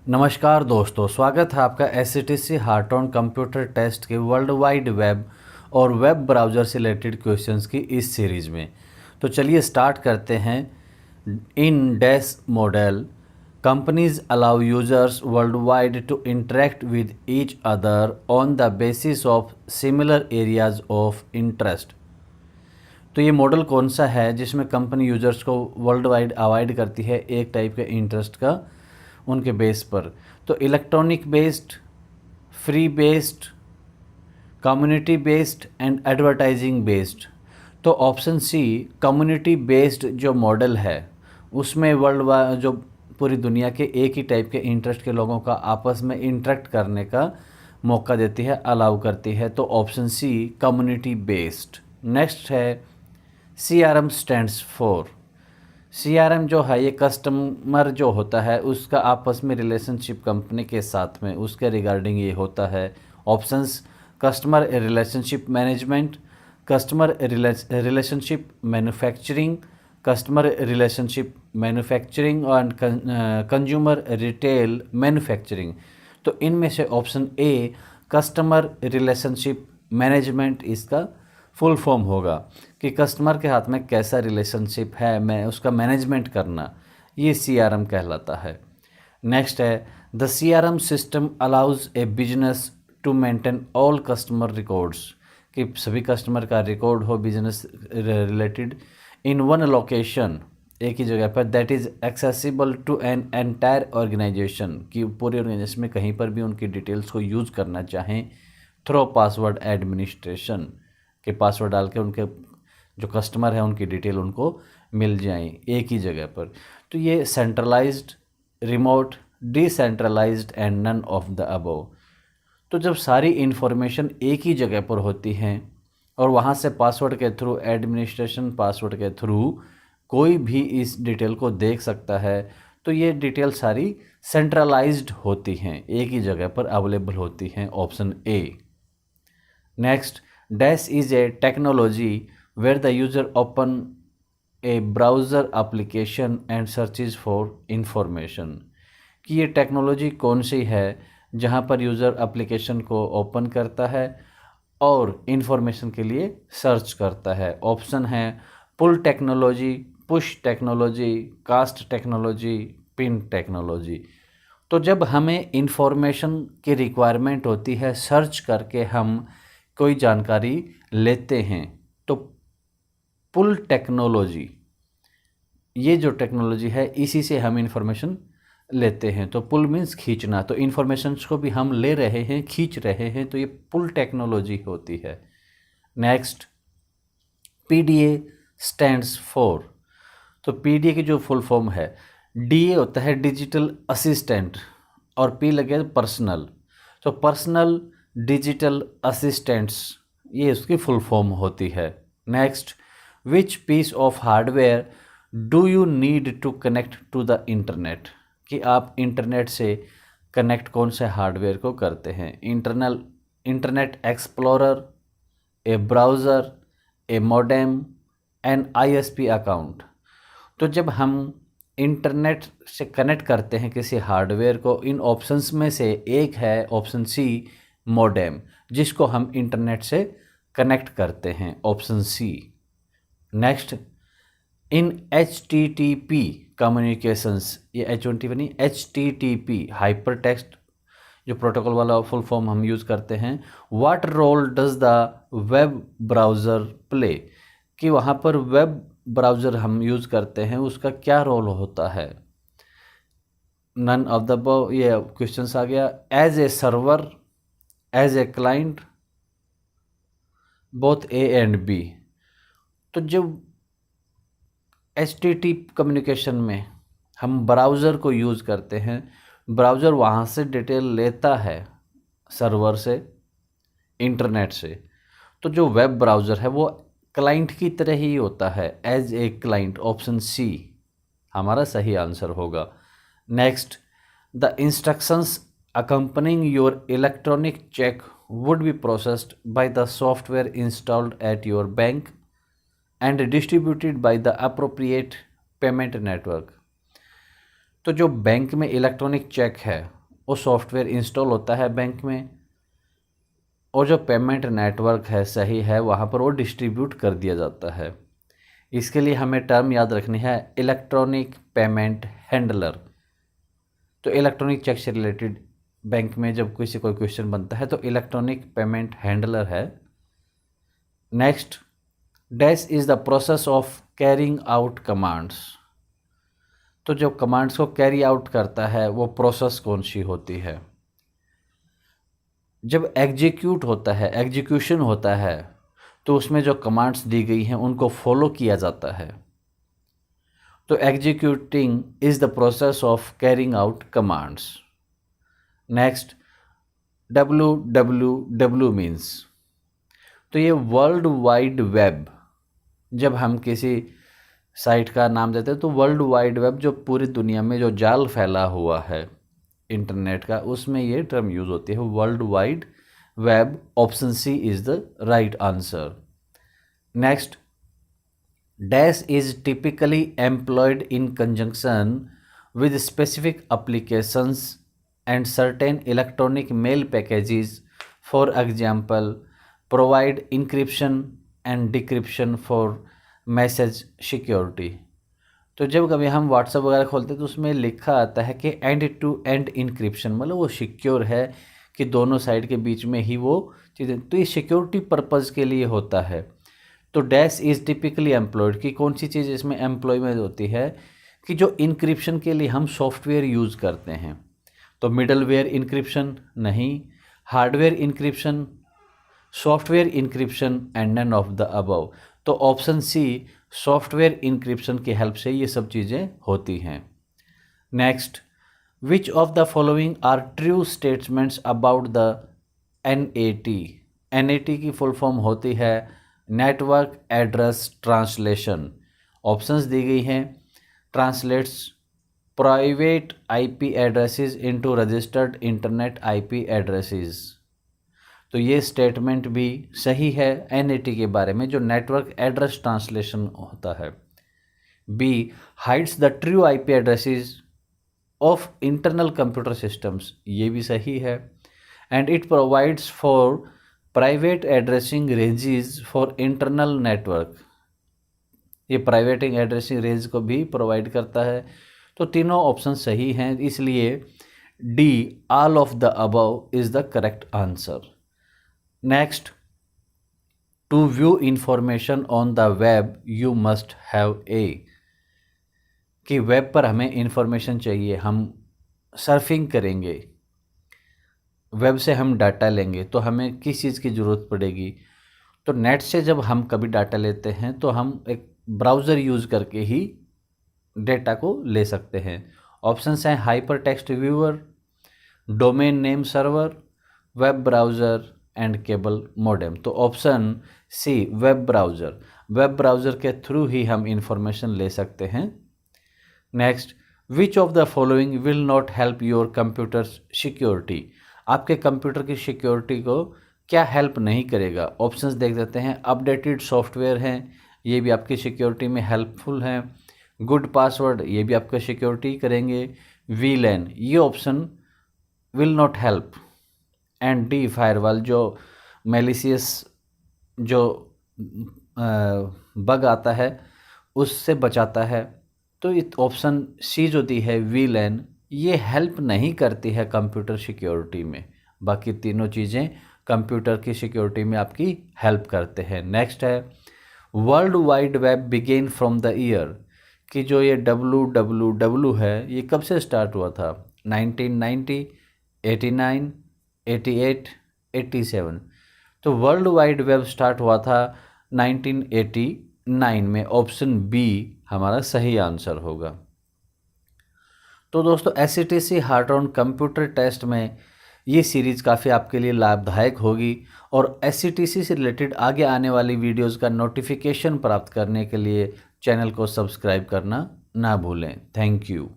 नमस्कार दोस्तों, स्वागत है आपका SCTC heart on computer test के वर्ल्ड वाइड वेब और वेब ब्राउज़र से रिलेटेड क्वेश्चंस की इस सीरीज़ में। तो चलिए स्टार्ट करते हैं। In dash model companies allow users world wide to interact with each other on the basis of similar areas of interest. तो ये मॉडल कौन सा है जिसमें कंपनी यूजर्स को वर्ल्ड वाइड अवॉइड करती है एक टाइप के इंटरेस्ट का उनके बेस पर। तो electronic based, free based, community based and advertising based. तो ऑप्शन सी कम्युनिटी बेस्ड जो मॉडल है उसमें वर्ल्ड जो पूरी दुनिया के एक ही टाइप के इंटरेस्ट के लोगों का आपस में इंटरेक्ट करने का मौका देती है, अलाउ करती है। तो option C community based. Next है CRM स्टैंड्स फॉर। CRM जो है ये कस्टमर जो होता है उसका आपस में रिलेशनशिप कंपनी के साथ में उसके रिगार्डिंग ये होता है। Options customer relationship management, customer relationship manufacturing, customer relationship manufacturing और कंज्यूमर रिटेल मैन्युफैक्चरिंग। तो इनमें से option a customer relationship management इसका फुल फॉर्म होगा कि कस्टमर के हाथ में कैसा रिलेशनशिप है मैं उसका मैनेजमेंट करना, ये CRM कहलाता है। नेक्स्ट है the CRM system allows a business to maintain all customer records, कि सभी कस्टमर का रिकॉर्ड हो business related in one location, एक ही जगह पर, that is accessible to an entire organisation, कि पूरे ऑर्गेनाइजेशन में कहीं पर भी उनकी डिटेल्स को यूज़ करना चाहें थ्रो पासवर्ड एडमिनिस्ट्रेशन, के पासवर्ड डाल के उनके जो कस्टमर है उनकी डिटेल उनको मिल जाए एक ही जगह पर। तो ये centralised, remote, decentralised and none of the above. तो जब सारी इन्फॉर्मेशन एक ही जगह पर होती हैं और वहाँ से पासवर्ड के थ्रू, एडमिनिस्ट्रेशन पासवर्ड के थ्रू कोई भी इस डिटेल को देख सकता है, तो ये डिटेल सारी सेंट्रलाइज्ड होती हैं, एक ही जगह पर अवेलेबल होती हैं। Option A. Next dash is a technology where the user open a browser application and searches for information, कि ये टेक्नोलॉजी कौन सी है जहाँ पर यूज़र एप्लीकेशन को ओपन करता है और इंफॉर्मेशन के लिए सर्च करता है। ऑप्शन है pull technology, push technology, cast technology, pin technology. तो जब हमें इंफॉर्मेशन की रिक्वायरमेंट होती है, सर्च करके हम कोई जानकारी लेते हैं, तो पुल टेक्नोलॉजी, ये जो टेक्नोलॉजी है इसी से हम इंफॉर्मेशन लेते हैं। तो पुल मीन्स खींचना, तो इंफॉर्मेशन को भी हम ले रहे हैं, खींच रहे हैं, तो ये पुल टेक्नोलॉजी होती है। Next PDA stands for. तो PDA की जो फुल फॉर्म है, DA होता है डिजिटल असिस्टेंट और P लगे पर्सनल, तो पर्सनल डिजिटल असिस्टेंट्स, ये उसकी फुल फॉर्म होती है। Next which piece of hardware do you need to connect to the internet, कि आप इंटरनेट से कनेक्ट कौन से हार्डवेयर को करते हैं। इंटरनेट एक्सप्लोरर, ए ब्राउज़र, ए मॉडेम, एन ISP अकाउंट। तो जब हम इंटरनेट से कनेक्ट करते हैं किसी हार्डवेयर को, इन ऑप्शंस में से एक है ऑप्शन सी मॉडेम, जिसको हम इंटरनेट से कनेक्ट करते हैं। Option C. Next in HTTP communications, ये H1TP नहीं, HTTP हाइपर टेक्स्ट जो प्रोटोकॉल वाला फुल फॉर्म हम यूज़ करते हैं। What role does the web browser play, कि वहाँ पर वेब ब्राउज़र हम यूज़ करते हैं उसका क्या रोल होता है। नन ऑफ द अबव, ये क्वेश्चंस आ गया। As a server, as a client, both A and B। तो जब HTTP कम्युनिकेशन में हम ब्राउज़र को यूज़ करते हैं, ब्राउज़र वहाँ से डिटेल लेता है सर्वर से, इंटरनेट से। तो जो वेब ब्राउज़र है वो क्लाइंट की तरह ही होता है, as a client. Option C हमारा सही आंसर होगा। Next the instructions accompanying your electronic check would be processed by the software installed at your bank and distributed by the appropriate payment network। तो जो बैंक में electronic check है वो software install होता है बैंक में, और जो पेमेंट नेटवर्क है सही है वहाँ पर वो डिस्ट्रीब्यूट कर दिया जाता है। इसके लिए हमें टर्म याद रखनी है, इलेक्ट्रॉनिक पेमेंट हैंडलर। तो इलेक्ट्रॉनिक चेक से रिलेटेड बैंक में जब किसी कोई क्वेश्चन बनता है तो इलेक्ट्रॉनिक पेमेंट हैंडलर है। Next, dash is the process of carrying out commands. तो जो कमांड्स को कैरी आउट करता है वो प्रोसेस कौन सी होती है? जब एग्जीक्यूट होता है, एग्जीक्यूशन होता है, तो उसमें जो कमांड्स दी गई हैं उनको फॉलो किया जाता है। तो executing is the process of carrying out commands. Next, www means, तो ये वर्ल्ड वाइड वेब, जब हम किसी साइट का नाम देते हैं तो वर्ल्ड वाइड वेब जो पूरी दुनिया में जो जाल फैला हुआ है इंटरनेट का, उसमें ये टर्म यूज़ होती है, world wide web. Option C is the right answer. Next, dash is typically employed in conjunction with specific applications and certain electronic mail packages, for example provide encryption and decryption for message security। तो जब कभी हम WhatsApp वगैरह खोलते हैं तो उसमें लिखा आता है कि एंड टू एंड इंक्रिप्शन, मतलब वो सिक्योर है कि दोनों साइड के बीच में ही वो चीज़ें, तो ये सिक्योरिटी पर्पज़ के लिए होता है। तो डैश इज़ टिपिकली एम्प्लॉयड की कौन सी चीज़ इसमें एम्प्लॉयमेंट होती है कि जो इंक्रिप्शन के लिए हम सॉफ्टवेयर यूज़ करते हैं। तो मिडलवेयर इंक्रिप्शन नहीं, hardware encryption, software encryption and none of the above. तो ऑप्शन सी सॉफ्टवेयर इंक्रिप्शन की हेल्प से ये सब चीज़ें होती हैं। Next, which of the following are true statements about the NAT। NAT की फुल फॉर्म होती है नेटवर्क एड्रेस ट्रांसलेशन। ऑप्शंस दी गई हैं, translates private IP addresses into registered internet IP addresses. तो ये स्टेटमेंट भी सही है NAT के बारे में, जो नेटवर्क एड्रेस ट्रांसलेशन होता है। B hides the true IP addresses of internal computer systems, ये भी सही है। And it provides for private addressing ranges for internal network, ये प्राइवेट एड्रेसिंग रेंज को भी प्रोवाइड करता है। तो तीनों ऑप्शन सही हैं, इसलिए D all of the above is the correct answer. Next, to view information on the web you must have a, कि वेब पर हमें इंफॉर्मेशन चाहिए, हम सर्फिंग करेंगे, वेब से हम डाटा लेंगे तो हमें किस चीज़ की ज़रूरत पड़ेगी? तो नेट से जब हम कभी डाटा लेते हैं तो हम एक ब्राउज़र यूज़ करके ही डेटा को ले सकते हैं। ऑप्शंस हैं hypertext viewer, domain name server, web browser and cable modem. तो option C web browser, web browser के थ्रू ही हम इंफॉर्मेशन ले सकते हैं। Next, which of the following will not help your computer security, आपके computer की security को क्या हेल्प नहीं करेगा? ऑप्शंस देख देते हैं, अपडेटेड सॉफ्टवेयर हैं, ये भी आपकी सिक्योरिटी में हेल्पफुल हैं। गुड पासवर्ड, ये भी आपका सिक्योरिटी करेंगे। VLAN, ये option will not help. And D firewall, जो मेलिशियस जो बग आता है उससे बचाता है। तो ऑप्शन सी जो दी है VLAN, ये हेल्प नहीं करती है कंप्यूटर सिक्योरिटी में, बाकी तीनों चीज़ें कंप्यूटर की सिक्योरिटी में आपकी हेल्प करते हैं। नेक्स्ट है world wide web begin from the year, कि जो ये www है ये कब से स्टार्ट हुआ था? 1990, 89, 88, 87। तो वर्ल्ड वाइड वेब स्टार्ट हुआ था 1989 में। ऑप्शन बी हमारा सही आंसर होगा। तो दोस्तों SCTC heart on computer test में ये सीरीज़ काफ़ी आपके लिए लाभदायक होगी, और SCTC से रिलेटेड आगे आने वाली वीडियोज़ का नोटिफिकेशन प्राप्त करने के लिए चैनल को सब्सक्राइब करना ना भूलें। Thank you.